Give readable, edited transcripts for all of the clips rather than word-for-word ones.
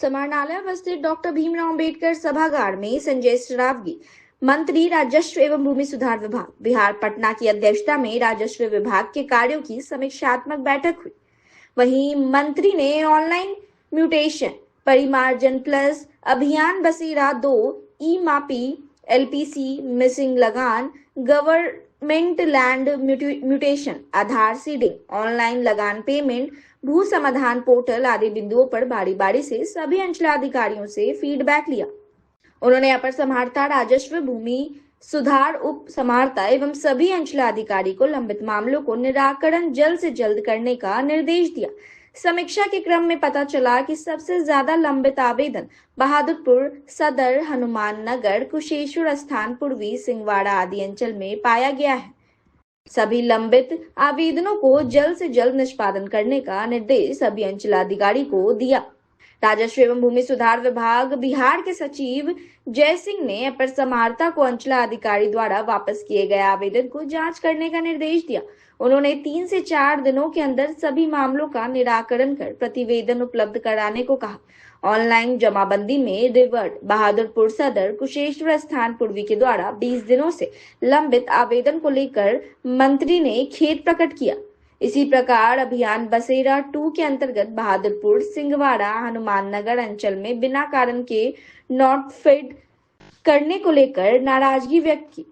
समाहरणालय व स्थित डॉक्टर भीमराव अंबेडकर सभागार में संजय सरावगी, मंत्री राजस्व एवं भूमि सुधार विभाग बिहार पटना की अध्यक्षता में राजस्व विभाग के कार्यों की समीक्षात्मक बैठक हुई। वहीं मंत्री ने ऑनलाइन म्यूटेशन, परिमार्जन प्लस अभियान बसेरा 2, ई मापी, एलपीसी, मिसिंग लगान, गवर्नमेंट लैंड म्यूटेशन, आधार सीडिंग, ऑनलाइन लगान पेमेंट, भू समाधान पोर्टल आदि बिंदुओं पर बारी बारी से सभी अंचलाधिकारियों से फीडबैक लिया। उन्होंने अपर समाहर्ता राजस्व, भूमि सुधार, उप समाहर्ता एवं सभी अंचलाधिकारी को लंबित मामलों को निराकरण जल्द से जल्द करने का निर्देश दिया। समीक्षा के क्रम में पता चला कि सबसे ज्यादा लंबित आवेदन बहादुरपुर सदर, हनुमान नगर, कुशेश्वर स्थान, पूर्वी सिंहवाड़ा आदि अंचल में पाया गया है। सभी लंबित आवेदनों को जल्द से जल्द निष्पादन करने का निर्देश सभी अंचलाधिकारी को दिया। राजस्व एवं भूमि सुधार विभाग बिहार के सचिव जय सिंह ने अपर समाहर्ता को अंचलाधिकारी द्वारा वापस किए गए आवेदन को जांच करने का निर्देश दिया। उन्होंने 3 से 4 दिनों के अंदर सभी मामलों का निराकरण कर प्रतिवेदन उपलब्ध कराने को कहा। ऑनलाइन जमाबंदी में रिवर्ट बहादुरपुर सदर, कुशेश्वर स्थान, पूर्वी के द्वारा 20 दिनों से लंबित आवेदन को लेकर मंत्री ने खेद प्रकट किया। इसी प्रकार अभियान बसेरा 2 के अंतर्गत बहादुरपुर, सिंहवाड़ा, हनुमान नगर अंचल में बिना कारण के नॉट फिट करने को लेकर नाराजगी व्यक्त की।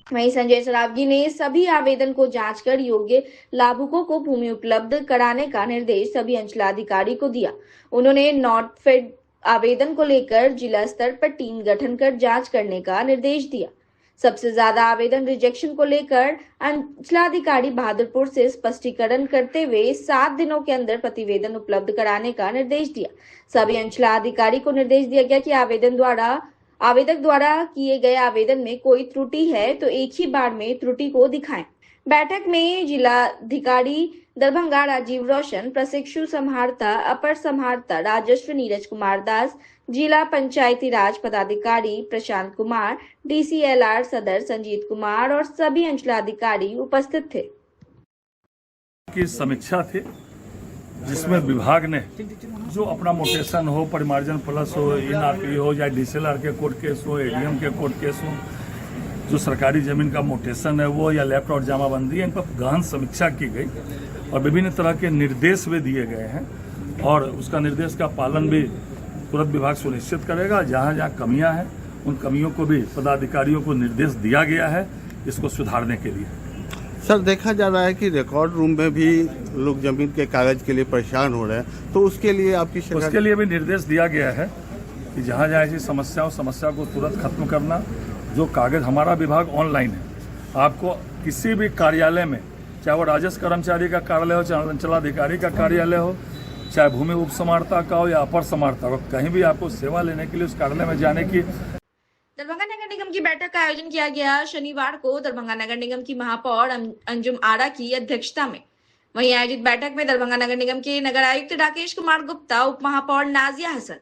वहीं संजय सरावगी ने सभी आवेदन को जांच कर योग्य लाभुकों को भूमि उपलब्ध कराने का निर्देश सभी अंचलाधिकारी को दिया। उन्होंने नॉट फिट आवेदन को लेकर जिला स्तर पर टीम गठन कर जांच करने का निर्देश दिया। सबसे ज्यादा आवेदन रिजेक्शन को लेकर अंचलाधिकारी बहादुरपुर से स्पष्टीकरण करते हुए 7 दिनों के अंदर प्रतिवेदन उपलब्ध कराने का निर्देश दिया। सभी अंचलाधिकारी को निर्देश दिया गया कि आवेदक द्वारा किए गए आवेदन में कोई त्रुटि है तो एक ही बार में त्रुटि को दिखाएं। बैठक में जिलाधिकारी दरभंगा राजीव रोशन, प्रशिक्षु समाहर्ता अपर समाहर्ता राजस्व नीरज कुमार दास, जिला पंचायती राज पदाधिकारी प्रशांत कुमार, डीसीएलआर सदर संजीत कुमार और सभी अंचलाधिकारी उपस्थित थे। की समीक्षा थी जिसमें विभाग ने जो अपना मोटेशन हो, परिमार्जन प्लस हो, इनआरपी हो या डीसीएलआर के कोर्ट केस हो, एडीएम के कोर्ट केस हो, जो सरकारी जमीन का मोटेशन है वो या लेफ्ट और जमाबंदी है, इन पर गहन समीक्षा की गई और विभिन्न तरह के निर्देश भी दिए गए हैं और उसका निर्देश का पालन भी तुरंत विभाग सुनिश्चित करेगा। जहाँ जहाँ कमियाँ हैं उन कमियों को भी पदाधिकारियों को निर्देश दिया गया है इसको सुधारने के लिए। सर, देखा जा रहा है कि रिकॉर्ड रूम में भी लोग जमीन के कागज के लिए परेशान हो रहे हैं, तो उसके लिए आपकी उसके लिए भी निर्देश दिया गया है कि जहाँ जहाँ ऐसी समस्या को तुरंत खत्म करना। जो कागज हमारा विभाग ऑनलाइन है, आपको किसी भी कार्यालय में, चाहे वो राजस्व कर्मचारी का कार्यालय हो, चाहे अंचलाधिकारी का कार्यालय हो, चाहे भूमि उप समाहर्ता का हो या अपर समाहर्ता हो, कहीं भी आपको सेवा लेने के लिए उस कार्यालय में जाने की। दरभंगा नगर निगम की बैठक का आयोजन किया गया शनिवार को दरभंगा नगर निगम की महापौर अंजुम आरा की अध्यक्षता में। वहीं आयोजित बैठक में दरभंगा नगर निगम के नगर आयुक्त राकेश कुमार गुप्ता, उप महापौर नाजिया हसन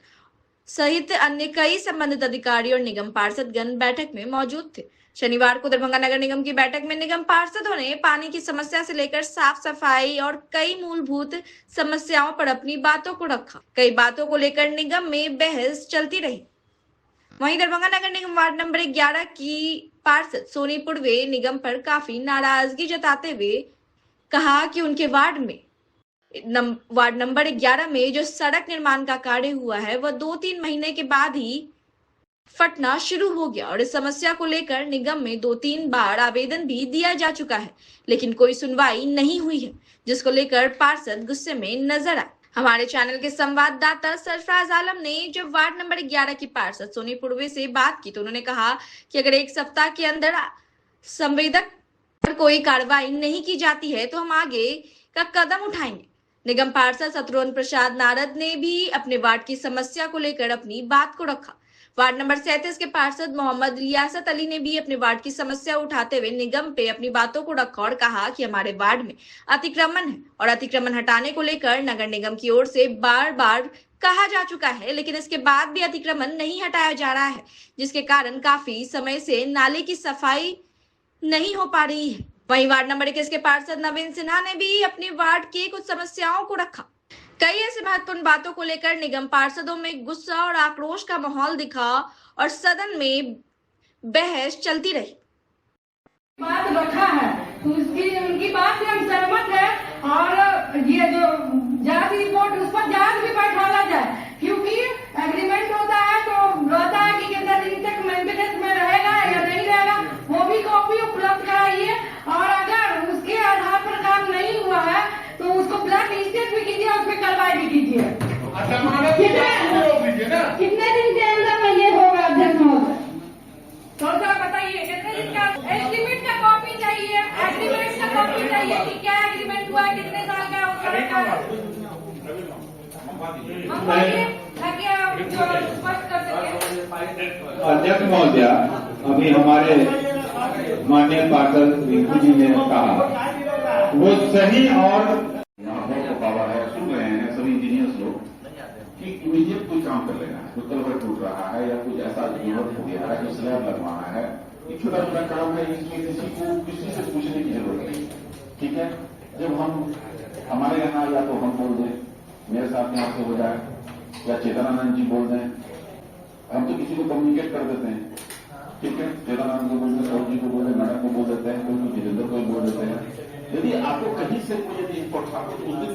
सहित अन्य कई संबंधित अधिकारी और निगम पार्षदगण बैठक में मौजूद थे। शनिवार को दरभंगा नगर निगम की बैठक में निगम पार्षदों ने पानी की समस्या से लेकर साफ सफाई और कई मूलभूत समस्याओं पर अपनी बातों को रखा। कई बातों को लेकर निगम में बहस चलती रही। वहीं दरभंगा नगर निगम वार्ड नंबर 11 की पार्षद सोनी पुड़वे निगम पर काफी नाराजगी जताते हुए कहा कि उनके वार्ड नंबर 11 में जो सड़क निर्माण का कार्य हुआ है वह 2-3 महीने के बाद ही फटना शुरू हो गया और इस समस्या को लेकर निगम में 2-3 बार आवेदन भी दिया जा चुका है, लेकिन कोई सुनवाई नहीं हुई है, जिसको लेकर पार्षद गुस्से में नजर आए। हमारे चैनल के संवाददाता सरफराज आलम ने जब वार्ड नंबर 11 की पार्षद सोनी पुड़वे से बात की तो उन्होंने कहा कि अगर 1 सप्ताह के अंदर संवेदक पर कोई कार्रवाई नहीं की जाती है तो हम आगे का कदम उठाएंगे। निगम पार्षद शत्रुघ्न प्रसाद नारद ने भी अपने वार्ड की समस्या को लेकर अपनी बात को रखा। वार्ड नंबर 37 के पार्षद मोहम्मद रियासत अली ने भी अपने वार्ड की समस्या उठाते हुए निगम पे अपनी बातों को रखा और कहा कि हमारे वार्ड में अतिक्रमण है और अतिक्रमण हटाने को लेकर नगर निगम की ओर से बार बार कहा जा चुका है, लेकिन इसके बाद भी अतिक्रमण नहीं हटाया जा रहा है, जिसके कारण काफी समय से नाले की सफाई नहीं हो पा रही है। वहीं वार्ड नंबर 21 के पार्षद नवीन सिन्हा ने भी अपने वार्ड की कुछ समस्याओं को रखा। कई ऐसी महत्वपूर्ण बातों को लेकर निगम पार्षदों में गुस्सा और आक्रोश का माहौल दिखा और सदन में बहस चलती रही। बात रखा है तो उनकी बात से हम सहमत है और ये जो जांच रिपोर्ट उस पर जांच भी बैठाला जाए, क्योंकि एग्रीमेंट होता है तो रहता है कि कितना दिन तक मेंटेनेंस में रहेगा या नहीं रहेगा, वो भी कॉपी उपलब्ध कराइए और अगर उसके आधार पर काम नहीं हुआ है तो उसको ब्लैक लिस्टेड भी कीजिए, उस पर कार्रवाई भी कीजिए। कितने दिन के अंदर में ये होगा अध्यक्ष महोदय? थोड़ा बताइए कितने दिन का एस्टीमेट का कॉपी चाहिए, एग्रीमेंट का कॉपी चाहिए कि क्या एग्रीमेंट हुआ है, कितने साल का अध्यक्ष महोदय, अभी हमारे माननीय पार्षद रिंकू जी ने कहा वो सही और पावर है, सुन रहे हैं सभी इंजीनियर्स लोग कि इमीडिएट कोई काम कर लेना है, कोई कलवर टूट रहा है या कुछ ऐसा जरूरत हो गया है जो स्लैब लगवाना है, एक छोटा छोटा काम है, इसमें किसी से पूछने की जरूरत नहीं। ठीक है, जब हम हमारे यहाँ या तो हम बोल दें, मेरे साथ यहाँ से हो जाए या चेतनानंद जी बोल दें, हम तो किसी को कम्युनिकेट कर देते हैं। ठीक है, चेतनानंद को बोल दें, सौरभ जी को बोल दें, मैडम को बोल देते हैं, कोई जितेंद्र को बोल देते हैं। यदि आपको कहीं से कोई यदि इनपुट था तो उस दिन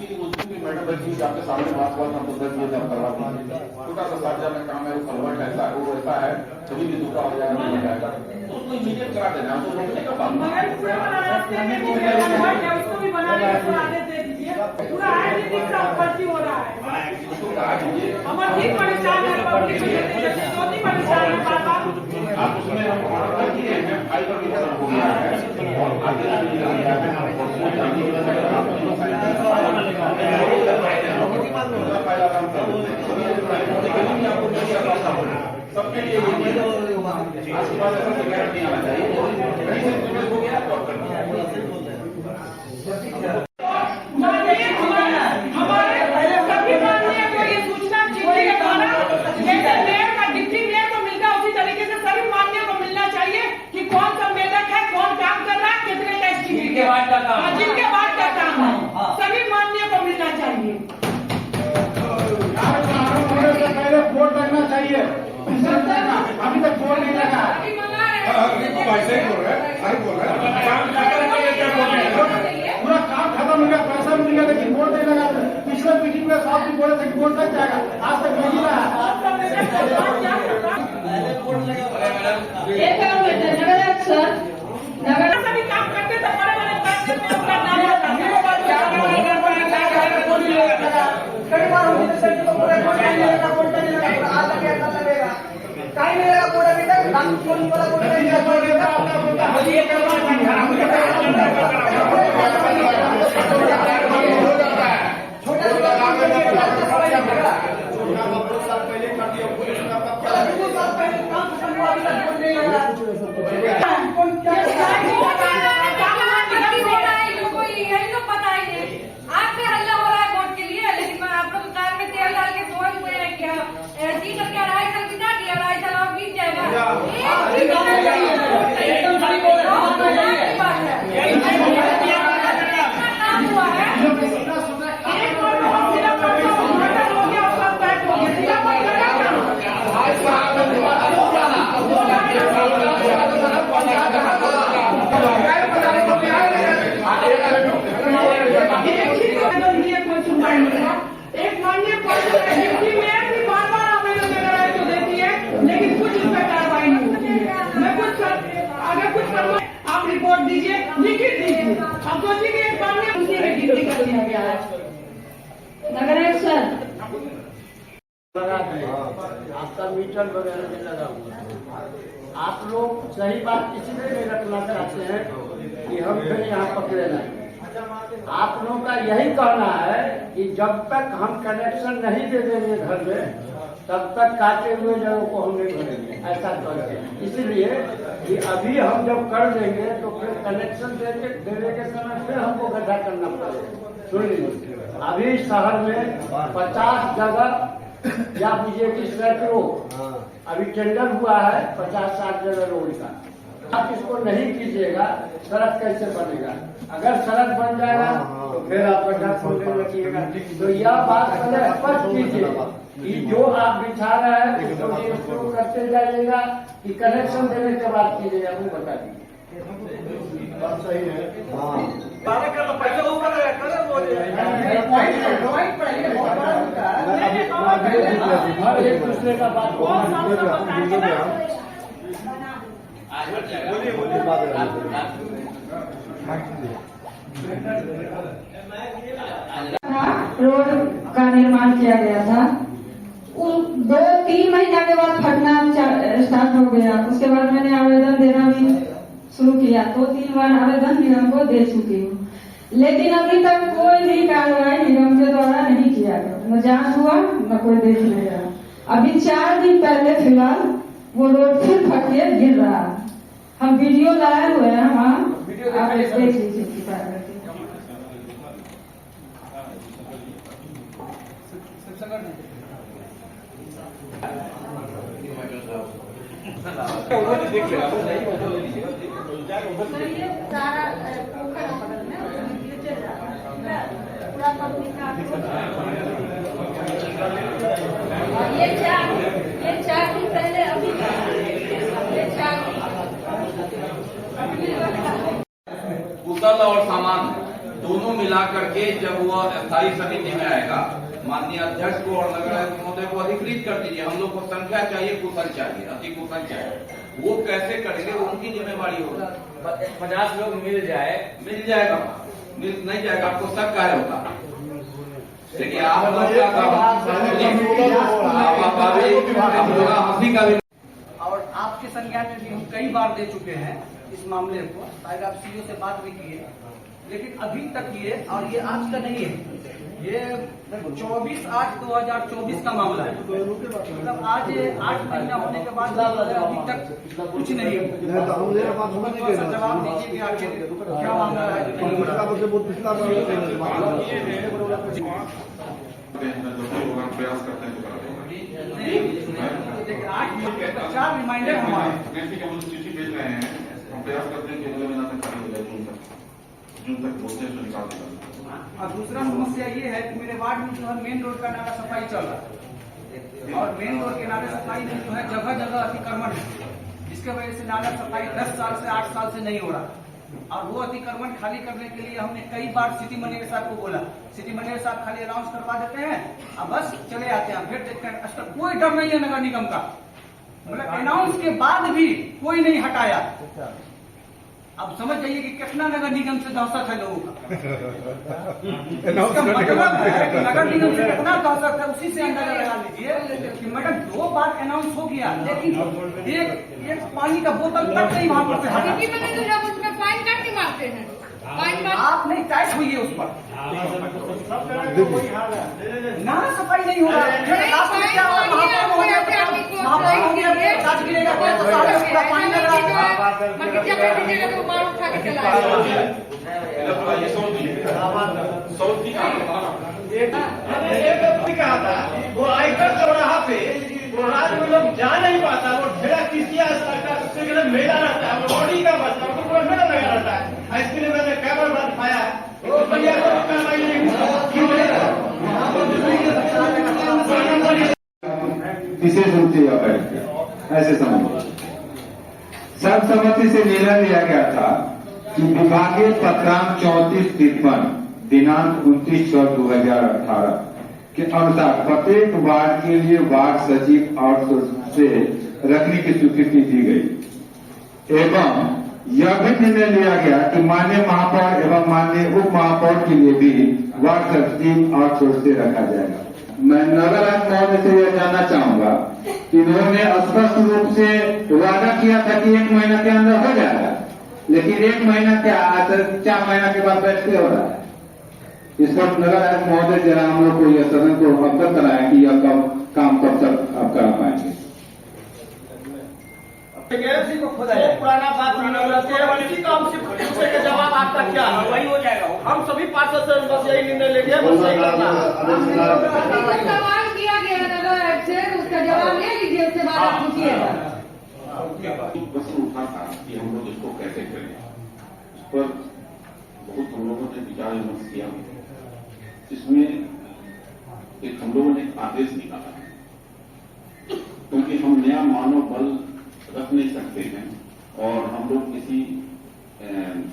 भी मैडम बैठी आपके सामने बात हुआ, हमको 10 दिए आप करवा दीजिए, छोटा सा साझा में काम है, वो कलवर्ट ऐसा है, वो ऐसा है, कभी भी दूसरा हो जाएगा, नहीं हो जाएगा, तो उसको इमीडिएट करा देना, उसको रोकने का काम आप उसमें हम ऑर्डर किए हैं, फाइल का वितरण हो गया है और आगे सबके लिए आपके पास ऐसा शिकायत नहीं आना चाहिए, कहीं से हो गया तो जिनके बाद का काम है सभी मान्य को मिलना चाहिए। पहले बोर्ड लगना चाहिए, अभी तक बोर्ड नहीं लगा। पूरा काम खत्म हो गया, पैसा मिल गया, लेकिन बोर्ड नहीं लगा। पिछले मीटिंग में साफ भी बोले थे कि बोर्ड लग जाएगा, आज तक नहीं लगा। नगर सभी काम करते तो बड़े बड़े पैसे में उसका नाम होता है। कई बार तो पूरे कहीं नहीं लगा, पूरा भी एक माननीय लेकिन कुछ इस पर कार्रवाई नहीं होती है। मैं कुछ अगर कुछ आप रिपोर्ट दीजिए, लिखित दीजिए। अब सोचिए कि एक बार में उसी में गिनती कर दिया गया है। नगर सर आपका मीटर वगैरह में लगा हुआ है। आप लोग सही बात इसलिए नहीं रखना चाहते हैं कि हम फिर यहाँ पकड़े नहीं। आप लोगों का यही कहना है कि जब तक हम कनेक्शन नहीं दे देंगे घर में तब तक काटे हुए जगहों को हम नहीं भरेंगे, ऐसा करके। इसलिए कि अभी हम जब कर देंगे तो फिर कनेक्शन देने के समय फिर हमको गड्ढा करना पड़ेगा। सुन लीजिए, अभी शहर में 50 जगह या बुझिए कि सैकड़ों अभी टेंडर हुआ है 50-60 जगह रोड का। आप इसको नहीं कीजिएगा, सड़क कैसे बनेगा? अगर सड़क बन जाएगा तो फिर आप गड्ढा खोलने रखिएगा। तो यह बात पहले स्पष्ट कीजिए कि जो आप बिछा रहे हैं उसको शुरू करते जाइएगा कि कनेक्शन देने के बाद कीजिएगा, वो बता दीजिए। बात सही है। एक दूसरे का बात रोड का निर्माण किया गया था। 2-3 महीना के बाद फटना स्टार्ट हो गया। उसके बाद मैंने आवेदन देना भी शुरू किया। 2-3 बार आवेदन निगम को दे चुकी हूँ, लेकिन अभी तक कोई भी कार्रवाई निगम के द्वारा नहीं किया गया। न जांच हुआ न कोई देख नहीं रहा। अभी 4 दिन पहले फिलहाल वो रोड फिर फट के गिर रहा है। हम वीडियो लाए हुए हैं वहाँ, आप देख लीजिए। ये चार दिन पहले अभी कुशल और सामान दोनों मिलाकर के जब वह स्थायी समिति में आएगा, माननीय अध्यक्ष को और नगर आयुक्त महोदय को अधिकृत कर दीजिए। हम लोग को संख्या चाहिए, कुशल चाहिए, अति कुशल चाहिए। वो कैसे करेंगे, वो उनकी जिम्मेवारी होगा। 50 लोग मिल जाएगा, मिल नहीं जाएगा, आपको शक क्या होगा? देखिए आप लोग का हंसी का भी, और आपके संज्ञान में भी हम कई बार दे चुके हैं इस मामले को। शायद आप सीओ से बात भी किए, लेकिन अभी तक ये, और ये आज का नहीं है, ये 24/8/2024 का मामला है। मतलब आज 8 महीना होने के बाद अभी तक कुछ नहीं है। जवाब दीजिए कि आखिर क्या मामला है। प्रयास करते हैं देखिए 8 महीने 4 रिमाइंडर हमारे चिट्ठी भेज रहे हैं। हम प्रयास करते हैं कि अगले महीना तक खत्म हो जाए, जून तक बोलते हैं निकाल देगा। और दूसरा समस्या ये है कि मेरे वार्ड में जो है मेन रोड का नाला सफाई चल रहा है, और मेन रोड के नाले सफाई में जो है जगह जगह अतिक्रमण है, जिसके वजह से नाला सफाई 10 साल से 8 साल से नहीं हो रहा। और वो अतिक्रमण खाली करने के लिए हमने कई बार सिटी मैनेजर साहब को बोला। सिटी मैनेजर साहब खाली अनाउंस करवा देते हैं और बस चले आते हैं। फिर देखते हैं आज कोई डर नहीं है नगर निगम का, मतलब अनाउंस के बाद भी कोई नहीं हटाया। अब समझ जाइए कि कितना नगर निगम से दहशत है लोगों का। इसका मतलब है कि नगर निगम से कितना दहशत है, उसी से अंदाजा लगा लीजिए कि मैडम 2 बार अनाउंस हो गया, लेकिन एक पानी का बोतल तक नहीं वहां पर उसमें फाइन काट के मारते हैं। आप नहीं टाइट हुई है उस पर, नाला सफाई नहीं हो रहा है। कहा था वो आयकर चौराहा पे वो रात में लोग जा नहीं पाता, वो ढेरा किसिया उसके मेला रहता है, वो बॉडी का बचता है, पूरा मेला लगा रहता है। इसके लिए मैंने कैमरा दिखाया किसे सुनती है बैठ के ऐसे समझ। सर्वसम्मति से निर्णय लिया गया था कि विभागीय पत्रांक 3453 दिनांक 29/6/2018 के अनुसार प्रत्येक वार्ड के लिए वार्ड सचिव आउटसोर्स से रखने की स्वीकृति दी गई एवं यह भी निर्णय लिया गया कि माननीय महापौर एवं माननीय उप महापौर के लिए भी वार्ड सचिव आउटसोर्स से रखा जाएगा। मैं नगर आयुक्त महोदय से यह जानना चाहूंगा कि इन्होंने स्पष्ट रूप से वादा किया था कि 1 महीना के अंदर हो जाएगा, लेकिन 1 महीना क्या 4 महीना के बाद बैठते हो रहा है। इस पर नगर आयुक्त महोदय जरा हम लोग को यह सदन को अवगत कराया कि यह काम कब तक आप करा पाएंगे। को खोदा जाए, पुराना बात इसी काम से पूछने का जवाब आपका क्या है, वही हो जाएगा। हम सभी पार्षद से बस यही निर्णय लेंगे, सवाल किया गया नगर आयुक्त से, उसका जवाब ले लीजिए, उसके बाद आप पूछिएगा। प्रश्न उठा था कि हम लोग इसको कैसे करें, उस पर बहुत हम लोगों ने विचार विमर्श किया। इसमें एक हम लोगों ने एक आदेश निकाला है, क्योंकि हम नया मानव बल रख नहीं सकते हैं और हम लोग किसी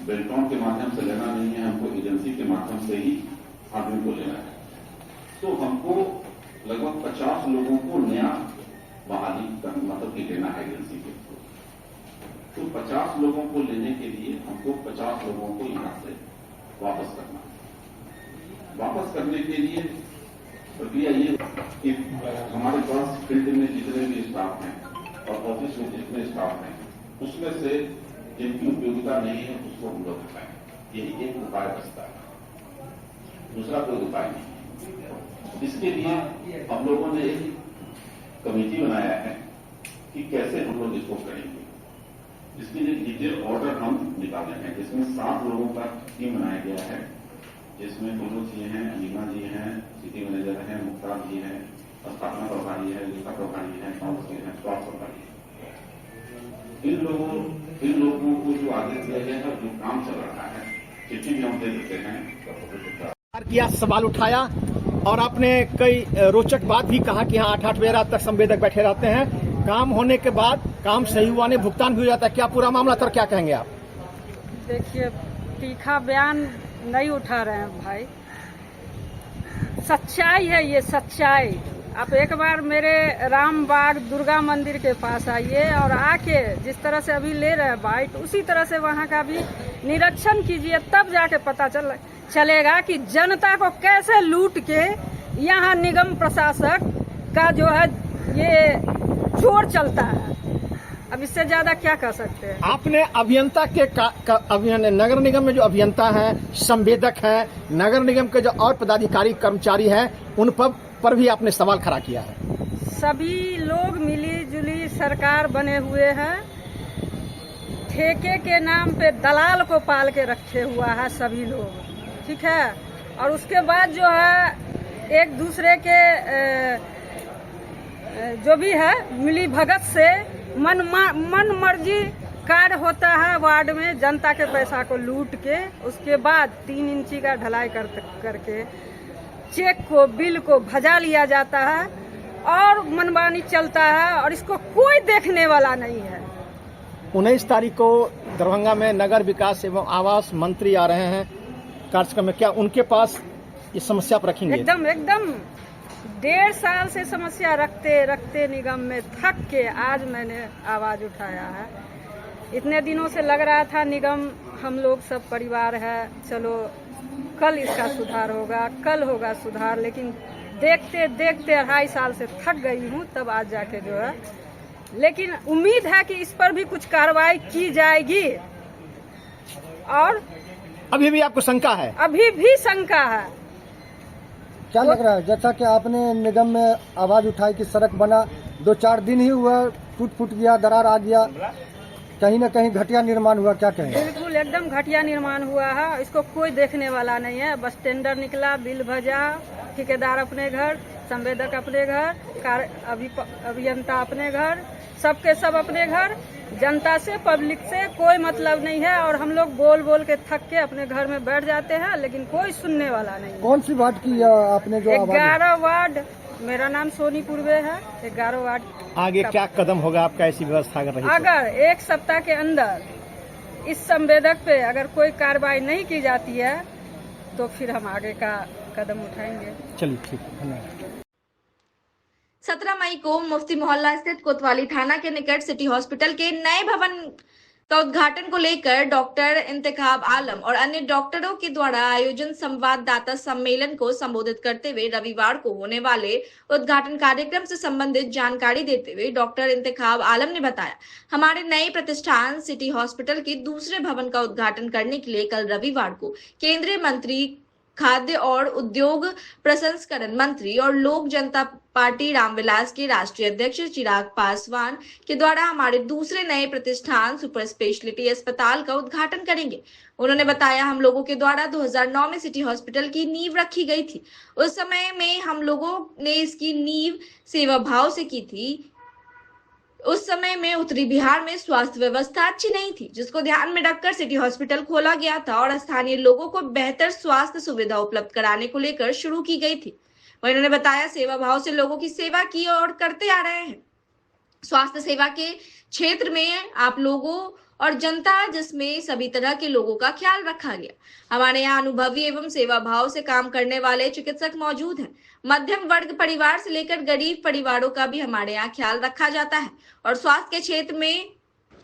बेल्ट्रॉन के माध्यम से लेना नहीं है, हमको एजेंसी के माध्यम से ही आदमी को लेना है। तो हमको लगभग 50 लोगों को नया बहाली मतलब कि लेना है एजेंसी के। तो 50 लोगों को लेने के लिए हमको 50 लोगों को यहां से वापस करना है। वापस करने के लिए प्रक्रिया ये कि हमारे पास फील्ड में जितने भी स्टाफ हैं और ऑफिस में जितने स्टाफ हैं उसमें से जिनकी उपयोगिता नहीं है उसको हम लोग हटाएं। यही एक उपाय बचता है, दूसरा कोई उपाय नहीं। इसके लिए हम लोगों ने एक कमेटी बनाया है कि कैसे हम लोग इसको करेंगे। इसके लिए डिटेल ऑर्डर हम निकाले हैं, जिसमें 7 लोगों का टीम बनाया गया है, जिसमें मनोज जी हैं, अलीमा जी हैं, सिटी मैनेजर हैं, मुख्तार जी हैं, स्थापना प्रभारी है, लेखा प्रभारी है, काउंसिल है, स्वास्थ्य प्रभारी है। इन लोगों को जो आदेश दिया गया है, जो काम चल रहा है, चिट्ठी भी हम दे देते हैं। किया, सवाल उठाया और आपने कई रोचक बात भी कहा कि हाँ 8-8 बजे रात तक संवेदक बैठे रहते हैं। काम होने के बाद काम सही हुआ नहीं, भुगतान भी हो जाता है। क्या पूरा मामला था, क्या कहेंगे आप? देखिए, तीखा बयान नहीं उठा रहे हैं भाई, सच्चाई है ये, सच्चाई। आप एक बार मेरे रामबाग दुर्गा मंदिर के पास आइए और आके जिस तरह से अभी ले रहे हैं बाइट, उसी तरह से वहाँ का भी निरीक्षण कीजिए, तब जाके पता चलेगा कि जनता को कैसे लूट के यहाँ निगम प्रशासक का जो है ये जोर चलता है। अब इससे ज्यादा क्या कर सकते हैं? आपने अभियंता के नगर निगम में जो अभियंता हैं, संवेदक हैं, नगर निगम के जो और पदाधिकारी कर्मचारी हैं, उन पर भी आपने सवाल खड़ा किया है। सभी लोग मिली जुली सरकार बने हुए हैं, ठेके के नाम पे दलाल को पाल के रखे हुआ है सभी लोग, ठीक है। और उसके बाद जो है एक दूसरे के जो भी है मिली भगत से मन मर्जी कार्य होता है वार्ड में, जनता के पैसा को लूट के उसके बाद 3 इंची का ढलाई करके चेक को, बिल को भजा लिया जाता है और मनमानी चलता है और इसको कोई देखने वाला नहीं है। 19 तारीख को दरभंगा में नगर विकास एवं आवास मंत्री आ रहे हैं कार्यक्रम में, क्या उनके पास ये समस्या पर रखेंगे? एकदम 1.5 साल से समस्या रखते निगम में थक के आज मैंने आवाज उठाया है। इतने दिनों से लग रहा था निगम हम लोग सब परिवार है, चलो कल इसका सुधार होगा, कल होगा सुधार, लेकिन देखते 2.5 साल से थक गई हूँ, तब आज जाके जो है। लेकिन उम्मीद है कि इस पर भी कुछ कार्रवाई की जाएगी। और अभी भी आपको शंका है? अभी भी शंका है। क्या लग रहा है, जैसा कि आपने निगम में आवाज उठाई कि सड़क बना 2-4 दिन ही हुआ, टूट फूट गया, दरार आ गया, कहीं न कहीं घटिया निर्माण हुआ, क्या कहेंगे? बिल्कुल एकदम घटिया निर्माण हुआ है, इसको कोई देखने वाला नहीं है। बस टेंडर निकला, बिल भजा, ठेकेदार अपने घर, संवेदक अपने घर, अभियंता अपने घर, सबके सब अपने घर, जनता से पब्लिक से कोई मतलब नहीं है। और हम लोग बोल के थक के अपने घर में बैठ जाते हैं, लेकिन कोई सुनने वाला नहीं। कौन सी वार्ड की आपने जो 11 वार्ड, मेरा नाम सोनी पूर्वे है, 11 वार्ड। आगे क्या कदम होगा आपका ऐसी व्यवस्था कर रही है? अगर 1 सप्ताह के अंदर इस संवेदक पे अगर कोई कार्रवाई नहीं की जाती है तो फिर हम आगे का कदम उठाएंगे। चलिए ठीक है, धन्यवाद। 17 मई को मुफ्ती मोहल्ला स्थित कोतवाली थाना के निकट सिटी हॉस्पिटल के नए भवन का उद्घाटन को लेकर डॉक्टर इंतखाब आलम और अन्य डॉक्टरों के द्वारा आयोजन संवाददाता सम्मेलन को संबोधित करते हुए रविवार को होने वाले उद्घाटन कार्यक्रम से संबंधित जानकारी देते हुए डॉक्टर इंतखाब आलम ने बताया, हमारे नए प्रतिष्ठान सिटी हॉस्पिटल के दूसरे भवन का उद्घाटन करने के लिए कल रविवार को केंद्रीय मंत्री खाद्य और उद्योग प्रसंस्करण मंत्री और लोक जनता पार्टी रामविलास के राष्ट्रीय अध्यक्ष चिराग पासवान के द्वारा हमारे दूसरे नए प्रतिष्ठान सुपर स्पेशलिटी अस्पताल का उद्घाटन करेंगे। उन्होंने बताया, हम लोगों के द्वारा 2009 में सिटी हॉस्पिटल की नींव रखी गई थी। उस समय में हम लोगों ने इसकी नींव सेवा भाव से की थी। उस समय में उत्तरी बिहार में स्वास्थ्य व्यवस्था अच्छी नहीं थी, जिसको ध्यान में रखकर सिटी हॉस्पिटल खोला गया था और स्थानीय लोगों को बेहतर स्वास्थ्य सुविधा उपलब्ध कराने को लेकर शुरू की गई थी। वहीं उन्होंने बताया सेवा भाव से लोगों की सेवा की और करते आ रहे हैं। स्वास्थ्य सेवा के क्षेत्र में आप लोगों और जनता, जिसमें सभी तरह के लोगों का ख्याल रखा गया। हमारे यहाँ अनुभवी एवं सेवा भाव से काम करने वाले चिकित्सक मौजूद हैं। मध्यम वर्ग परिवार से लेकर गरीब परिवारों का भी हमारे यहाँ ख्याल रखा जाता है और स्वास्थ्य के क्षेत्र में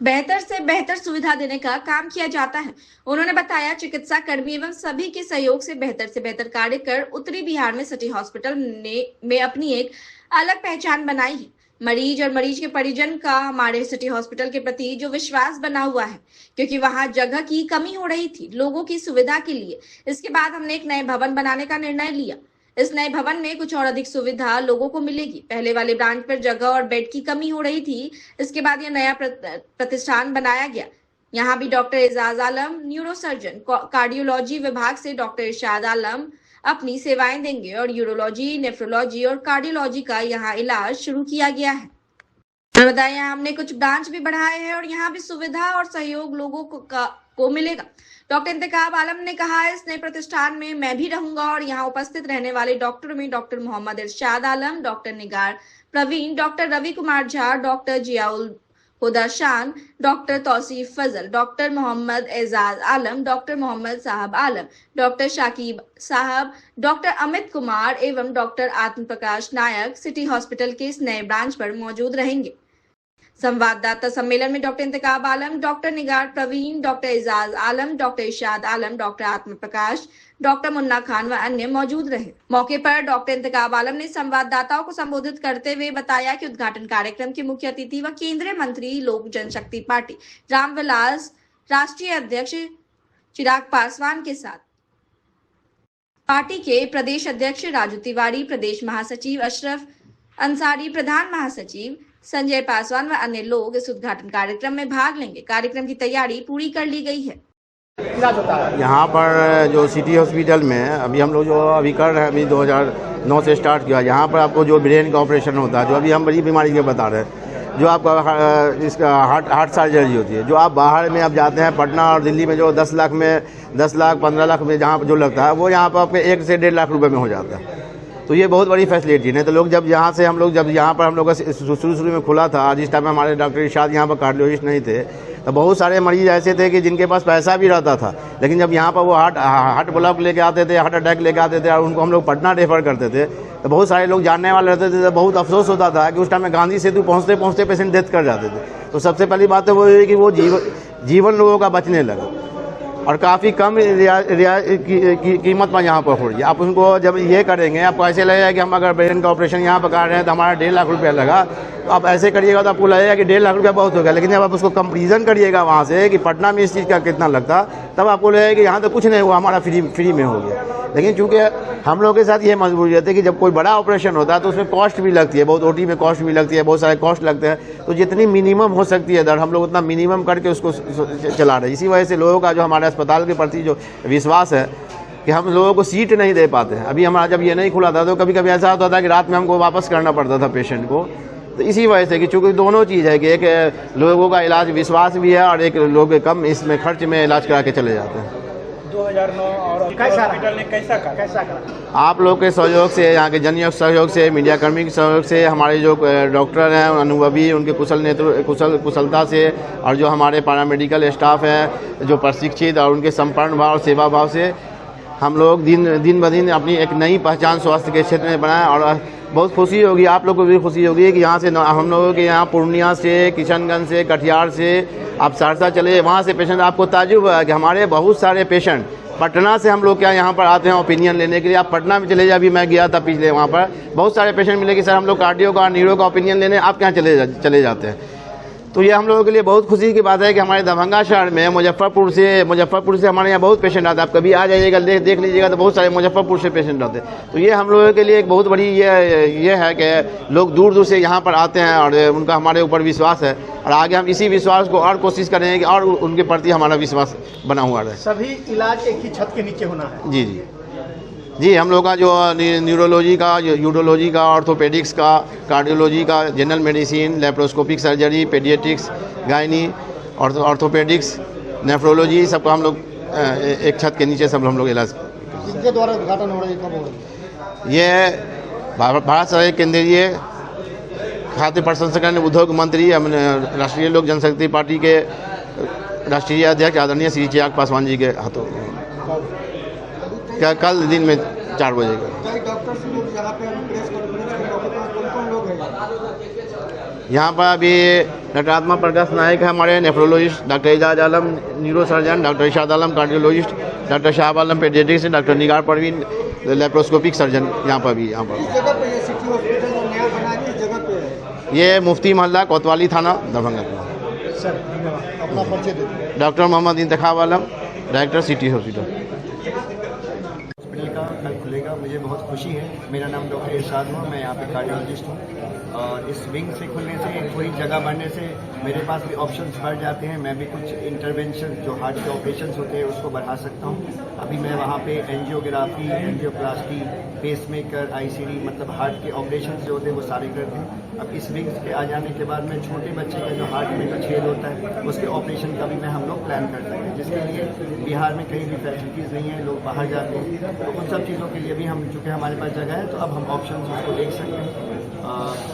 बेहतर से बेहतर सुविधा देने का काम किया जाता है। उन्होंने बताया चिकित्सा कर्मी एवं सभी के सहयोग से बेहतर कार्य कर उत्तरी बिहार में सिटी हॉस्पिटल में अपनी एक अलग पहचान बनाई है। मरीज और मरीज के परिजन का हमारे सिटी हॉस्पिटल के प्रति जो विश्वास बना हुआ है, क्योंकि वहां जगह की कमी हो रही थी लोगों की सुविधा के लिए। इसके बाद हमने एक नए भवन बनाने का निर्णय लिया। इस नए भवन में कुछ और अधिक सुविधा लोगों को मिलेगी। पहले वाले ब्रांच पर जगह और बेड की कमी हो रही थी। इसके बाद यह नया प्रतिष्ठान बनाया गया। यहाँ भी डॉक्टर एजाज आलम, न्यूरोसर्जन, कार्डियोलॉजी विभाग से डॉक्टर इरशाद आलम अपनी सेवाएं देंगे और यूरोलॉजी, नेफ्रोलॉजी और कार्डियोलॉजी का यहाँ इलाज शुरू किया गया है। बताया हमने कुछ ब्रांच भी बढ़ाए हैं और यहाँ भी सुविधा और सहयोग लोगों को मिलेगा। डॉक्टर इंतखाब आलम ने कहा, इस नए प्रतिष्ठान में मैं भी रहूंगा और यहाँ उपस्थित रहने वाले डॉक्टरों में डॉक्टर मोहम्मद इरशाद आलम, डॉक्टर निगार प्रवीण, डॉक्टर रवि कुमार झा, डॉक्टर जियाउल हुदा शान, डॉक्टर तौसीफ फजल, डॉक्टर मोहम्मद एजाज आलम, डॉक्टर मोहम्मद साहब आलम, डॉक्टर शाकिब साहब, डॉक्टर अमित कुमार एवं डॉक्टर आत्म प्रकाश नायक सिटी हॉस्पिटल के इस नए ब्रांच पर मौजूद रहेंगे। संवाददाता सम्मेलन में डॉक्टर इंतखाब आलम, डॉक्टर निगार प्रवीण, डॉक्टर एजाज आलम, डॉक्टर इरशाद आलम, डॉक्टर आत्म प्रकाश, डॉक्टर मुन्ना खान व अन्य मौजूद रहे। मौके पर डॉक्टर इंतखाब आलम ने संवाददाताओं को संबोधित करते हुए बताया कि उद्घाटन कार्यक्रम के मुख्य अतिथि व केंद्रीय मंत्री लोक जनशक्ति पार्टी रामविलास, राष्ट्रीय अध्यक्ष चिराग पासवान के साथ पार्टी के प्रदेश अध्यक्ष राजू तिवारी, प्रदेश महासचिव अशरफ अंसारी, प्रधान महासचिव संजय पासवान व अन्य लोग इस उद्घाटन कार्यक्रम में भाग लेंगे। कार्यक्रम की तैयारी पूरी कर ली गई है। यहाँ पर जो सिटी हॉस्पिटल में अभी हम लोग जो अभी कर रहे हैं, अभी 2009 से स्टार्ट किया। यहाँ पर आपको जो ब्रेन का ऑपरेशन होता है, जो अभी हम बड़ी बीमारी के बता रहे हैं, जो आपका इसका हार्ट सर्जरी होती है, जो आप बाहर में आप जाते हैं पटना और दिल्ली में जो 10 लाख में 10 लाख 15 लाख में जहाँ जो लगता है, वो यहाँ पर आपके 1 से 1.5 लाख रुपए में हो जाता है। तो ये बहुत बड़ी फैसिलिटी नहीं तो लोग जब यहाँ से हम लोग जब यहाँ पर हम लोग का शुरू में खुला था, जिस टाइम हमारे डॉक्टर इरशाद यहाँ पर कार्डियोलॉजिस्ट नहीं थे, तो बहुत सारे मरीज ऐसे थे कि जिनके पास पैसा भी रहता था, लेकिन जब यहाँ पर वो हार्ट ब्लॉक लेके आते थे, हार्ट अटैक लेके आते थे और उनको हम लोग पटना रेफर करते थे, तो बहुत सारे लोग जानने वाले रहते थे। तो बहुत अफसोस होता था कि उस टाइम में गांधी सेतु पहुँचते पहुँचते पेशेंट डेथ कर जाते थे। तो सबसे पहली बात तो वो है कि वो जीवन लोगों का बचने लगा और काफ़ी कम कीमत में यहाँ पर हो रही है। आप उनको जब ये करेंगे, आपको ऐसे लगेगा कि हम अगर ब्रेन का ऑपरेशन यहाँ पर कर रहे हैं तो हमारा 1.5 लाख रुपया लगा, तो आप ऐसे करिएगा तो आपको लगेगा कि 1.5 लाख रुपया बहुत हो गया। लेकिन जब आप उसको कंपेरिजन करिएगा वहाँ से कि पटना में इस चीज़ का कितना लगता, तब आपको लगेगा कि यहाँ तो कुछ नहीं हुआ, हमारा फ्री में हो गया। लेकिन चूंकि हम लोगों के साथ ये मजबूरी रहती है कि जब कोई बड़ा ऑपरेशन होता है तो उसमें कॉस्ट भी लगती है, बहुत ओटी में कॉस्ट भी लगती है, बहुत सारे कॉस्ट लगते हैं। तो जितनी मिनिमम हो सकती है दर, हम लोग उतना मिनिमम करके उसको चला रहे हैं। इसी वजह से लोगों का जो हमारे अस्पताल के प्रति जो विश्वास है कि हम लोगों को सीट नहीं दे पाते हैं। अभी हमारा जब ये नहीं खुला था तो कभी कभी ऐसा होता था कि रात में हमको वापस करना पड़ता था पेशेंट को। तो इसी वजह से कि चूँकि दोनों चीज़ है कि एक लोगों का इलाज विश्वास भी है और एक लोग कम इसमें खर्च में इलाज करा के चले जाते हैं। 2009 और हॉस्पिटल ने कैसा करा? आप लोग के सहयोग से, यहाँ के जनयोग सहयोग से, मीडिया कर्मी के सहयोग से, हमारे जो डॉक्टर हैं अनुभवी, उनके कुशलता से, और जो हमारे पैरामेडिकल स्टाफ हैं जो प्रशिक्षित और उनके समर्पण भाव और सेवा भाव से हम लोग दिन ब दिन अपनी एक नई पहचान स्वास्थ्य के क्षेत्र में बनाए। और बहुत खुशी होगी, आप लोग को भी खुशी होगी कि यहाँ से हम लोगों के यहाँ पूर्णिया से, किशनगंज से, कटिहार से, आप सहरसा चले, वहाँ से पेशेंट आपको ताजुब है कि हमारे बहुत सारे पेशेंट पटना से हम लोग क्या यहाँ पर आते हैं ओपिनियन लेने के लिए। आप पटना में चले जाए, अभी मैं गया था पिछले, वहाँ पर बहुत सारे पेशेंट मिले कि सर हम लोग कार्डियो का, न्यूरो का ओपिनियन लेने आप क्या चले जाते हैं। तो ये हम लोगों के लिए बहुत खुशी की बात है कि हमारे दरभंगा शहर में मुजफ्फरपुर से हमारे यहाँ बहुत पेशेंट आते हैं। आप कभी आ जाइएगा, देख लीजिएगा तो बहुत सारे मुजफ्फरपुर से पेशेंट आते हैं। तो ये हम लोगों के लिए एक बहुत बड़ी ये है कि लोग दूर दूर से यहाँ पर आते हैं और उनका हमारे ऊपर विश्वास है। और आगे हम इसी विश्वास को और कोशिश करेंगे कि और उनके प्रति हमारा विश्वास बना हुआ रहे। सभी इलाज एक ही छत के नीचे होना है। जी। जी, हम लोग का जो न्यूरोलॉजी का, यूरोलॉजी का, ऑर्थोपेडिक्स का, कार्डियोलॉजी का, general medicine, laparoscopic surgery, paediatrics, gynae, orthopaedics, nephrology, सबका हम लोग एक छत के नीचे सब हम लोग इलाज। किसके द्वारा उद्घाटन हो रहा है, कब हो रहा है? ये भारत सरकार केंद्रीय खाद्य प्रसंस्करण उद्योग मंत्री, राष्ट्रीय लोक जनशक्ति पार्टी के राष्ट्रीय अध्यक्ष आदरणीय श्री चिराग पासवान जी के हाथों कल दिन में 4 बजे का। कई डॉक्टर्स लोग यहाँ पे प्रेस कॉन्फ्रेंस के मौके पर कौन-कौन लोग हैं? यहाँ पर अभी डॉक्टर आत्मा प्रकाश नायक है हमारे नेफ्रोलॉजिस्ट, डॉक्टर एजाज आलम न्यूरो सर्जन, डॉक्टर इशाद आलम कार्डियोलॉजिस्ट, डॉक्टर शाहब आलम पेडियाट्रिक्स, डॉक्टर निगार परवीन लेप्रोस्कोपिक सर्जन यहाँ पर भी। यहाँ पर इस जगह पे ये सिटी हॉस्पिटल जो नया बना है, किस जगह पे है? ये मुफ्ती मोहल्ला कोतवाली थाना दरभंगा। सर अपना परिचय दे दीजिए। डॉक्टर मोहम्मद इंतखाब आलम, डायरेक्टर सिटी हॉस्पिटल। हॉस्पिटल का कल खुलेगा, मुझे बहुत खुशी है। मेरा नाम डॉक्टर इरशाद हुआ, मैं यहाँ पे कार्डियोलॉजिस्ट हूँ और इस विंग से खुलने से, थोड़ी जगह बढ़ने से मेरे पास भी ऑप्शंस बढ़ जाते हैं। मैं भी कुछ इंटरवेंशन जो हार्ट के ऑपरेशंस होते हैं उसको बढ़ा सकता हूँ। अभी मैं वहाँ पे एंजियोग्राफी, एंजियोप्लास्टी, पेसमेकर, आईसीडी, मतलब हार्ट के ऑपरेशन जो होते हैं वो सारे करते हैं। अब इस विंग के आ जाने के बाद में छोटे बच्चे का जो हार्ट में जो छेद होता है उसके ऑपरेशन का भी मैं हम लोग प्लान कर सकते हैं, जिसके लिए बिहार में कहीं भी फैसिलिटीज़ नहीं है, लोग बाहर जाते हैं, तो उन सब चीज़ों के लिए भी हम, चूँकि हमारे पास जगह है तो अब हम ऑप्शन उसको देख सकते हैं।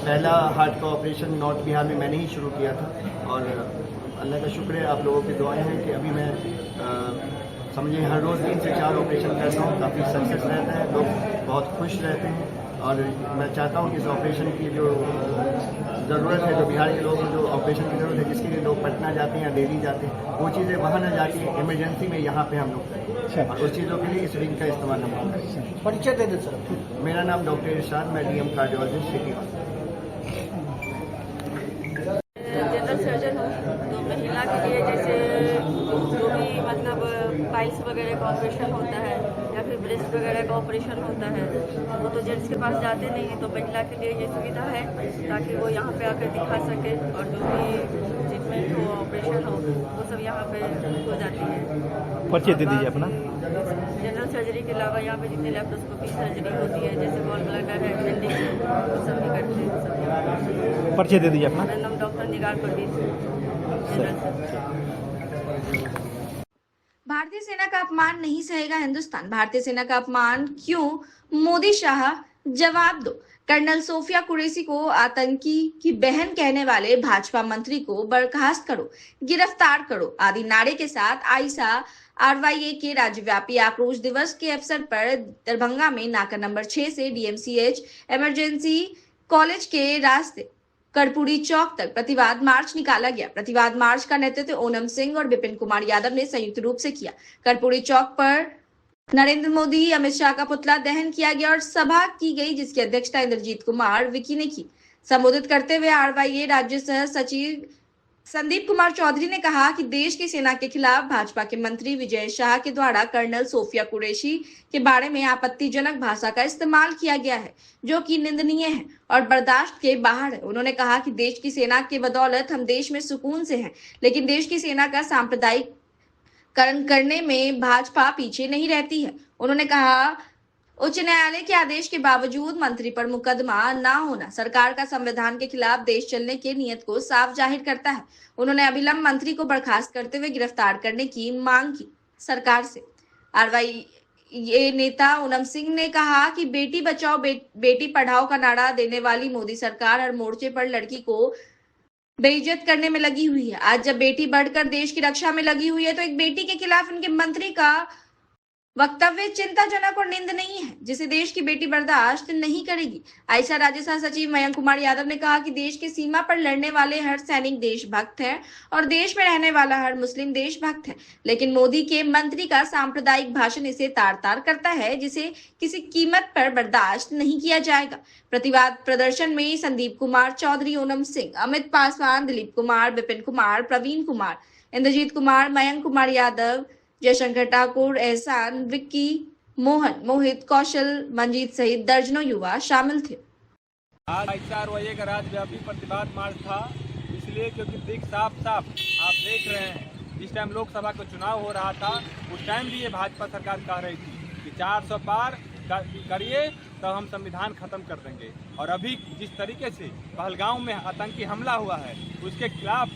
पहला हार्ट का ऑपरेशन नॉर्थ बिहार में मैंने ही शुरू किया था और अल्लाह का शुक्र है, आप लोगों की दुआएं हैं कि अभी मैं समझिए हर रोज़ 3 से 4 ऑपरेशन करता हूँ, काफ़ी सक्सेस रहता है, लोग बहुत खुश रहते हैं और मैं चाहता हूँ कि इस ऑपरेशन की जो ज़रूरत है, जो बिहार के लोगों को जो ऑपरेशन की ज़रूरत है, जिसके लिए लोग पटना जाते हैं या दिल्ली जाते हैं, वो चीज़ें वहाँ न जाके इमरजेंसी में यहाँ पे हम लोग करें और उस चीज़ों के लिए इस विंग का इस्तेमाल हम लोग करें। परिचय दे दे सर। मेरा नाम डॉक्टर इरशाद, मैं DM cardiologist city hospital. General surgeon हूँ, तो महिला के लिए जैसे जो भी मतलब पाइल्स वगैरह का ऑपरेशन होता है या फिर ब्रेस्ट वगैरह का ऑपरेशन होता है, वो तो जेंट्स के पास जाते नहीं हैं, तो महिला के लिए ये सुविधा है ताकि वो यहाँ पे आकर दिखा सके और जो भी ट्रीटमेंट हो, ऑपरेशन हो, वो सब यहाँ पे हो जाती है। परिचय दे दीजिए अपना। जनरल सर्जरी के अलावा यहाँ पे जितनी लेप्रोस्कोपिक सर्जरी होती है, जैसे गॉल ब्लैडर है, अपेंडिक्स है, वो सब भी करते हैं सब। परिचय दे दीजिए अपना। मेरा नाम डॉक्टर निगार परवीन। भारतीय सेना का अपमान नहीं सहेगा हिंदुस्तान। भारतीय सेना का अपमान क्यों? मोदी शाह जवाब दो। कर्नल सोफिया कुरैशी को आतंकी की बहन कहने वाले भाजपा मंत्री को बर्खास्त करो, गिरफ्तार करो आदि नारे के साथ आईसा आरवाईए के राज्यव्यापी आक्रोश दिवस के अवसर पर दरभंगा में नाका नंबर 6 से डीएमसीएच इमरजेंसी कॉलेज के रास्ते कर्पूरी चौक तक प्रतिवाद मार्च निकाला गया। प्रतिवाद मार्च का नेतृत्व ओनम सिंह और विपिन कुमार यादव ने संयुक्त रूप से किया। कर्पूरी चौक पर नरेंद्र मोदी, अमित शाह का पुतला दहन किया गया और सभा की गई, जिसकी अध्यक्षता इंद्रजीत कुमार विकी ने की। संबोधित करते हुए आरवाईए राज्य सह सचिव संदीप कुमार चौधरी ने कहा कि देश की सेना के खिलाफ भाजपा के मंत्री विजय शाह के द्वारा कर्नल सोफिया कुरैशी के बारे में आपत्तिजनक भाषा का इस्तेमाल किया गया है, जो कि निंदनीय है और बर्दाश्त के बाहर है। उन्होंने कहा कि देश की सेना के बदौलत हम देश में सुकून से हैं, लेकिन देश की सेना का सांप्रदायिकरण करने में भाजपा पीछे नहीं रहती है। उन्होंने कहा उच्च न्यायालय के आदेश के बावजूद मंत्री पर मुकदमा न होना सरकार का संविधान के खिलाफ देश चलने के नियत को साफ जाहिर करता है। उन्होंने अविलंब मंत्री को बर्खास्त करते हुए गिरफ्तार करने की मांग की सरकार से। आरवाईए नेता ओनम सिंह ने कहा कि बेटी बचाओ बेटी पढ़ाओ का नारा देने वाली मोदी सरकार हर मोर्चे पर लड़की को बेइज्जत करने में लगी हुई है। आज जब बेटी बढ़कर देश की रक्षा में लगी हुई है, तो एक बेटी के खिलाफ उनके मंत्री का वक्तव्य चिंताजनक और निंदनीय है, जिसे देश की बेटी बर्दाश्त नहीं करेगी। आईसा राज्य सह सचिव मयंक कुमार यादव ने कहा कि देश की सीमा पर लड़ने वाले हर सैनिक देशभक्त है और देश में रहने वाला हर मुस्लिम देशभक्त है, लेकिन मोदी के मंत्री का सांप्रदायिक भाषण इसे तार तार करता है, जिसे किसी कीमत पर बर्दाश्त नहीं किया जाएगा। प्रतिवाद प्रदर्शन में संदीप कुमार चौधरी, ओनम सिंह, अमित पासवान, दिलीप कुमार, विपिन कुमार, प्रवीण कुमार, इंद्रजीत कुमार, मयंक कुमार यादव, जयशंकर ठाकुर, एहसान, विक्की, मोहन, मोहित, कौशल, मंजीत सहित दर्जनों युवा शामिल थे। आज आरवाईए का राज्यव्यापी प्रतिवाद मार्च था, इसलिए क्योंकि साफ साफ आप देख रहे हैं, जिस टाइम लोकसभा का चुनाव हो रहा था उस टाइम भी ये भाजपा सरकार कह रही थी कि 400 पार करिए तब हम संविधान खत्म कर देंगे। और अभी जिस तरीके से पहलगाम में आतंकी हमला हुआ है उसके खिलाफ,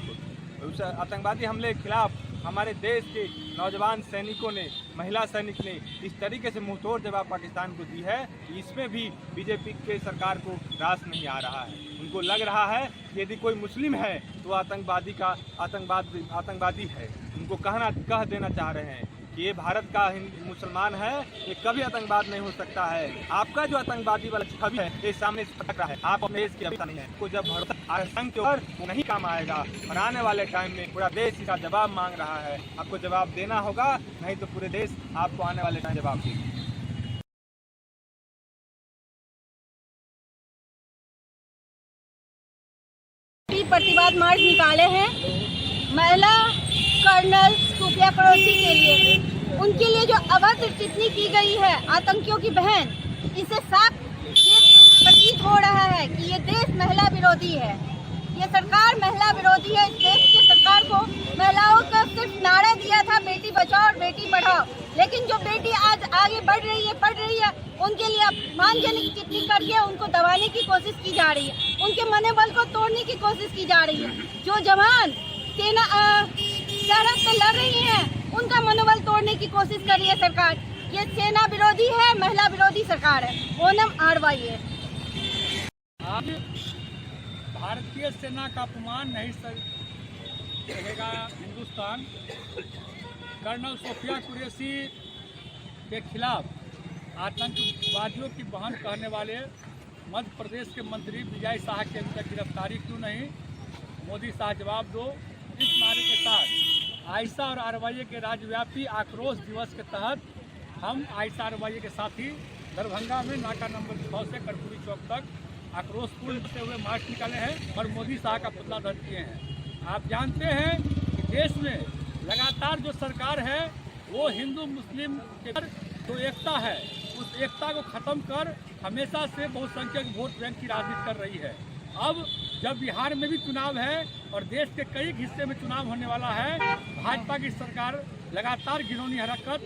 उस आतंकवादी हमले के खिलाफ हमारे देश के नौजवान सैनिकों ने, महिला सैनिक ने इस तरीके से मुंहतोड़ जवाब पाकिस्तान को दी है, इसमें भी बीजेपी के सरकार को रास नहीं आ रहा है। उनको लग रहा है कि यदि कोई मुस्लिम है तो आतंकवादी है। उनको कह देना चाह रहे हैं कि ये भारत का मुसलमान है, ये कभी आतंकवाद नहीं हो सकता है। आपका जो आतंकवादी वाला छवि है ये सामने से फट रहा है। आप अपने देश की अभिता नहीं है, को जब भरोसा आतंक के ऊपर वो नहीं काम आएगा। और आने वाले टाइम में पूरा देश इसका जवाब मांग रहा है। आपको जवाब देना होगा, नहीं तो पूरे देश आपको आने वाले टाइम जवाब देगा। प्रतिवाद मार्च निकाले हैं महिला कर्नल खुफिया पड़ोसी के लिए, उनके लिए जो अवैध टिप्पणी की गई है आतंकियों की बहन, इससे साफ ये प्रतीत हो रहा है कि ये देश महिला विरोधी है। ये सरकार महिला विरोधी है। इस देश की सरकार को महिलाओं का सिर्फ नारा दिया था बेटी बचाओ और बेटी पढ़ाओ, लेकिन जो बेटी आज आगे बढ़ रही है, पढ़ रही है, उनके लिए अपमानजनक टिप्पणी करके उनको दबाने की कोशिश की जा रही है, उनके मनोबल को तोड़ने की कोशिश की जा रही है। जो जवान सेना सरहद पे लड़ रही हैं, उनका मनोबल तोड़ने की कोशिश कर रही है सरकार। ये सेना विरोधी है, महिला विरोधी सरकार है। ओनम RYA। आज भारतीय सेना का अपमान नहीं सहेगा हिंदुस्तान। कर्नल खुफिया कुरैशी के खिलाफ आतंकवादियों की बहन कहने वाले मध्य प्रदेश के मंत्री विजय शाह के अंदर गिरफ्तारी क्यों नहीं? मोदी शाह जवाब दो। इस नारे के साथ आयशा और RYA के राज्यव्यापी आक्रोश दिवस के तहत हम आयशा RYA के साथी दरभंगा में नाका नंबर 6 से कर्पूरी चौक तक आक्रोशपूर्ण होते हुए मार्च निकाले हैं और मोदी शाह का पुतला दहन किए हैं। आप जानते हैं कि देश में लगातार जो सरकार है वो हिंदू मुस्लिम के जो एकता है उस एकता को खत्म कर हमेशा से बहुसंख्यक वोट बैंक की राजनीति कर रही है। अब जब बिहार में भी चुनाव है और देश के कई हिस्से में चुनाव होने वाला है, भाजपा की सरकार लगातार घिनौनी हरकत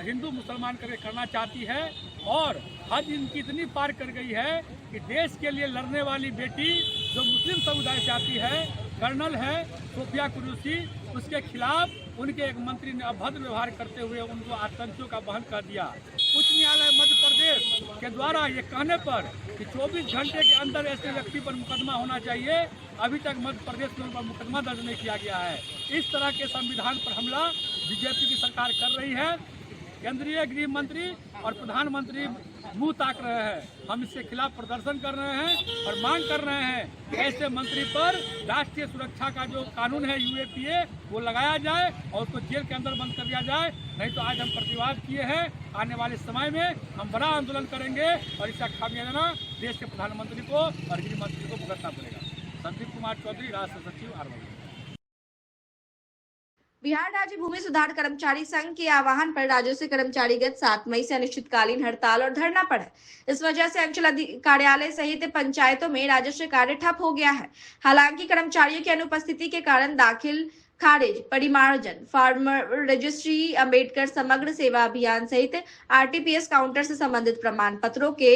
हिंदू मुसलमान करना चाहती है और हद इनकी इतनी पार कर गई है कि देश के लिए लड़ने वाली बेटी जो मुस्लिम समुदाय से आती है, कर्नल है खुफिया कुरैशी, उसके खिलाफ उनके एक मंत्री ने अभद्र व्यवहार करते हुए उनको आतंकियों का बहन कर दिया। उच्च न्यायालय मध्य प्रदेश के द्वारा ये कहने पर कि 24 घंटे के अंदर ऐसे व्यक्ति पर मुकदमा होना चाहिए, अभी तक मध्य प्रदेश में उन पर मुकदमा दर्ज नहीं किया गया है। इस तरह के संविधान पर हमला बीजेपी की सरकार कर रही है। केंद्रीय गृह मंत्री और प्रधानमंत्री मुंह ताक रहे हैं। हम इसके खिलाफ प्रदर्शन कर रहे हैं और मांग कर रहे हैं कि ऐसे मंत्री पर राष्ट्रीय सुरक्षा का जो कानून है UAPA वो लगाया जाए और उसको जेल के अंदर बंद कर दिया जाए। नहीं तो आज हम प्रतिवाद किए हैं, आने वाले समय में हम बड़ा आंदोलन करेंगे और इसका खामियाजा देश के प्रधानमंत्री को और गृह मंत्री को भुगतना पड़ेगा। संदीप कुमार चौधरी, राष्ट्रीय सचिव RYA। बिहार राज्य भूमि सुधार कर्मचारी संघ के आह्वान पर राजस्व कर्मचारी गत 7 मई से अनिश्चितकालीन हड़ताल और धरना पर है। इस वजह से अंचल कार्यालय सहित पंचायतों में राजस्व कार्य ठप हो गया है। हालांकि कर्मचारियों की अनुपस्थिति के कारण दाखिल, खारिज, परिमार्जन, फार्मर रजिस्ट्री, अंबेडकर समग्र सेवा अभियान सहित RTPS काउंटर से संबंधित प्रमाण पत्रों के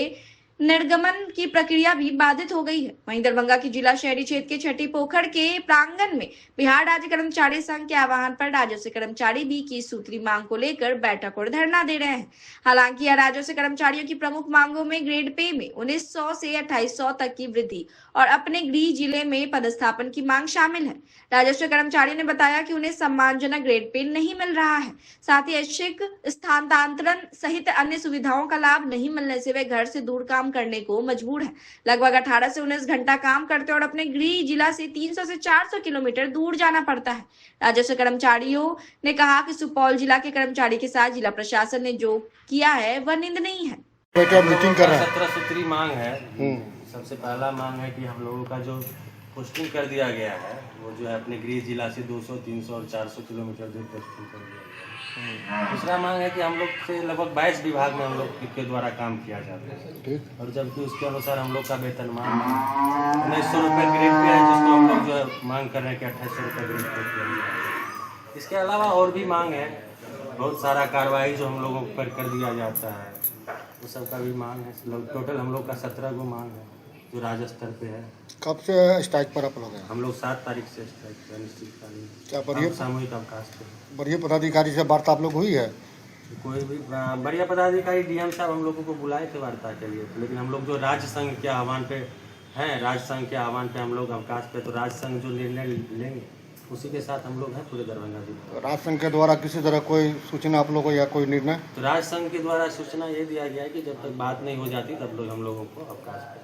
निर्गमन की प्रक्रिया भी बाधित हो गई है। वहीं दरभंगा की जिला शहरी क्षेत्र के छठी पोखर के प्रांगण में बिहार राज्य कर्मचारी संघ के आह्वान पर राजस्व कर्मचारी भी की सूत्री मांग को लेकर बैठक और धरना दे रहे हैं। हालांकि यह राजस्व कर्मचारियों की प्रमुख मांगों में ग्रेड पे में 1900 से 2800 तक की वृद्धि और अपने गृह जिले में पदस्थापन की मांग शामिल है। राजस्व कर्मचारियों ने बताया कि उन्हें सम्मानजनक ग्रेड पे नहीं मिल रहा है, साथ ही ऐच्छिक स्थानांतरण सहित अन्य सुविधाओं का लाभ नहीं मिलने से वे घर से दूर काम करने को मजबूर है। लगभग 18 से 19 घंटा काम करते और अपने गृह जिला से 300 से 400 किलोमीटर दूर जाना पड़ता है। राजस्व कर्मचारियों ने कहा कि सुपौल जिला के कर्मचारी के साथ जिला प्रशासन ने जो किया है वह निंदनीय है। मीटिंग कर रहा है। 17 सूत्री मांग है। सबसे पहला मांग है कि हम लोगों का जो पोस्टिंग कर दिया गया है वो जो है अपने गृह जिला से 200, 300 और 400 किलोमीटर दूर पोस्टिंग कर दिया गया है। दूसरा मांग है कि हम लोग से लगभग 22 विभाग में हम लोग के द्वारा काम किया जाता है और जबकि उसके अनुसार हम लोग का वेतनमान 1900 रुपये ग्रेड पे है, जिसको हम लोग जो है मांग कर रहे हैं कि 2800 रुपये ग्रेड पे किया जाए। इसके अलावा और भी मांग है, बहुत सारा कार्रवाई जो हम लोगों पर कर दिया जाता है। वो सब का भी मांग है। टोटल हम लोग का 17 गो मांग है जो राज्य स्तर पे है। कब से स्ट्राइक पर आप लोग हैं? हम लोग 7 तारीख से स्ट्राइक पे अनिश्चितकालीन क्या बढ़िया सामूहिक अवकाश पे। बढ़िया पदाधिकारी से वार्ता आप लोग हुई है? कोई भी बढ़िया पदाधिकारी डीएम साहब हम लोगों को बुलाए थे वार्ता के लिए, लेकिन हम लोग जो राज्य संघ के आह्वान पे हैं, राज्य संघ के आह्वान पे हम लोग अवकाश पे, तो राज्य संघ जो निर्णय लेंगे उसी के साथ हम लोग हैं पूरे दरभंगा जिले। राज्य संघ के द्वारा किसी तरह कोई सूचना आप लोगों को या कोई निर्णय? तो राज्य संघ के द्वारा सूचना ये दिया गया है कि जब तक बात नहीं हो जाती तब लोग हम लोगों को अवकाश पे।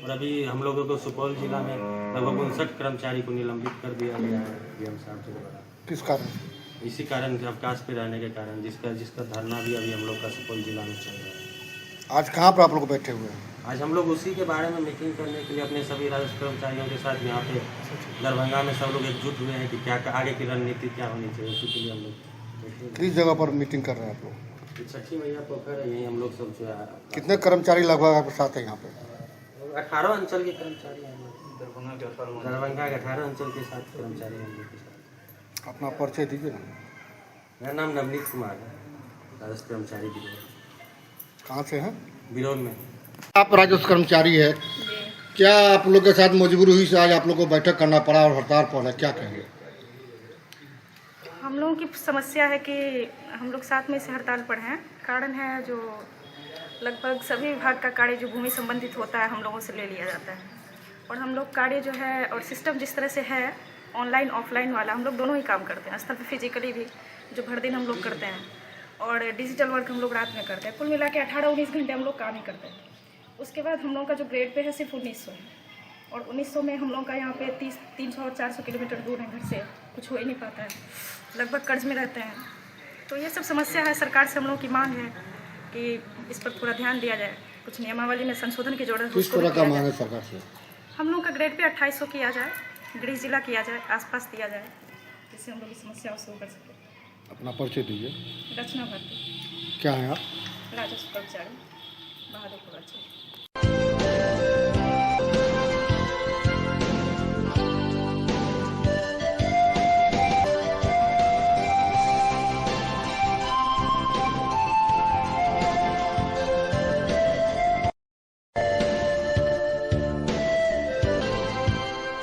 और अभी हम लोगों को सुपौल जिला में लगभग 59 कर्मचारी को निलंबित कर दिया गया है डीएम साहब के द्वारा। किस कारण? इसी कारण अवकाश पे रहने के कारण, जिसका धरना भी अभी हम लोग का सुपौल जिला में चल रहा है। आज कहाँ पर आप लोग बैठे हुए हैं? आज हम लोग उसी के बारे में मीटिंग करने के लिए अपने सभी राजस्व कर्मचारियों के साथ यहाँ पे दरभंगा में सब लोग एकजुट हुए हैं कि क्या आगे की रणनीति क्या होनी चाहिए, उसी के लिए हम लोग। किस जगह पर मीटिंग कर रहे हैं आप लोग? छठी मैया पोखर है, यही हम लोग सब जो है। कितने कर्मचारी लगभग आपके साथ हैं यहाँ पे? 18 अंचल के कर्मचारी हैं दरभंगा के 18 अंचल के साथ कर्मचारी हैं हम लोग के साथ। अपना परिचय दीजिए ना। मेरा नाम नवनीत कुमार है, राजस्व कर्मचारी बिरौल। कहाँ से हैं? बिरौल में। आप राजस्व कर्मचारी है, क्या आप लोग के साथ मजबूरी हुई से आज आप लोग को बैठक करना पड़ा और हड़ताल पर है, क्या कहेंगे? हम लोगों की समस्या है कि हम लोग 7 मई से हड़ताल पर हैं। कारण है जो लगभग सभी विभाग का कार्य जो भूमि संबंधित होता है हम लोगों से ले लिया जाता है, और हम लोग कार्य जो है और सिस्टम जिस तरह से है ऑनलाइन ऑफलाइन वाला, हम लोग दोनों ही काम करते हैं। स्थल पर फिजिकली भी जो भर दिन हम लोग करते हैं, और डिजिटल वर्क हम लोग रात में करते हैं। कुल मिला के 18-19 घंटे हम लोग काम ही करते हैं। उसके बाद हम लोग का जो ग्रेड पे है सिर्फ 1900 है, और 1900 में हम लोग का यहाँ पे 300 और 400 किलोमीटर दूर है घर से, कुछ हो ही नहीं पाता है, लगभग कर्ज में रहते हैं। तो ये सब समस्या है। सरकार से हम लोगों की मांग है कि इस पर थोड़ा ध्यान दिया जाए, कुछ नियमावली में संशोधन की जरूरत है। किस तरह का मांग है सरकार से? हम लोग का ग्रेड पे 2800 किया जाए, गृह जिला किया जाए, आसपास दिया जाए, जिससे हम लोग की समस्या से कर सकें। अपना परिचय दीजिए। रचना भारती। क्या है आप? राजस्व कर्मचारी, बहादुरपुर।